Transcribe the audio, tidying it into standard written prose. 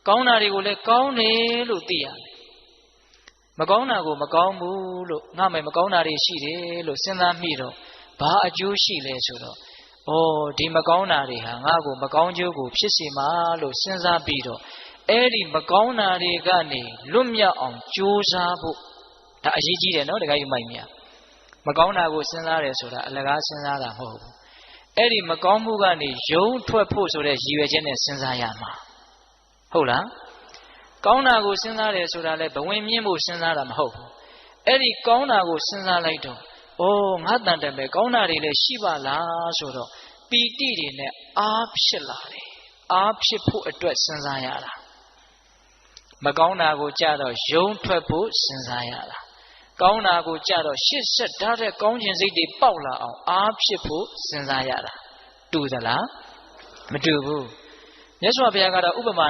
ကောင်းတာတွေကိုလည်းကောင်းတယ်လို့သိရတယ်မကောင်းတာကိုမကောင်းဘူးလို့ငါမယ်မကောင်းတာတွေရှိတယ်လို့စဉ်းစားမိတော့ဘာအကျိုးရှိလဲဆိုတော့ဒီမကောင်းတာတွေဟာငါ့ကိုမကောင်းကျိုးကိုဖြစ်စေမှာလို့စဉ်းစားပြီးတော့အဲ့ဒီမကောင်းတာတွေကနေလွတ်မြောက်အောင်ကြိုးစားဖို့ဒါအရေးကြီးတယ်နော်တခါယူမိုက်မြမကောင်းတာကိုစဉ်းစားတယ်ဆိုတာအလကားစဉ်းစားတာမဟုတ်ဘူးအဲ့ဒီမကောင်းမှုကနေယုံထွက်ဖို့ဆိုတဲ့ရည်ရွယ်ချက်နဲ့စဉ်းစားရမှာဟုတ်လားကောင်းတာကိုစဉ်းစားတယ်ဆိုတာလဲဘဝင်မြင့်ဖို့စဉ်းစားတာမဟုတ်ဘူးအဲ့ဒီကောင်းတာကိုစဉ်းစားလိုက်တော့ငါတန်တယ်ပဲကောင်းတာတွေလည်းရှိပါလားဆိုတော့ပီတိတွေနဲ့အားဖြစ်လာတယ်အားဖြစ်ဖို့အတွက်စဉ်းစားရတာမကောင်းတာကိုကြတော့ယုံထွက်ဖို့စဉ်းစားရတာကောင်းတာကိုကြတော့ရှစ်ဆက်ဓာတ်တဲ့ကောင်းခြင်းစိတ်တွေပေါက်လာအောင်အားဖြစ်ဖို့စဉ်းစားရတာတူသလားမတူဘူးမြတ်စွာဘုရားကတော့ဥပမာ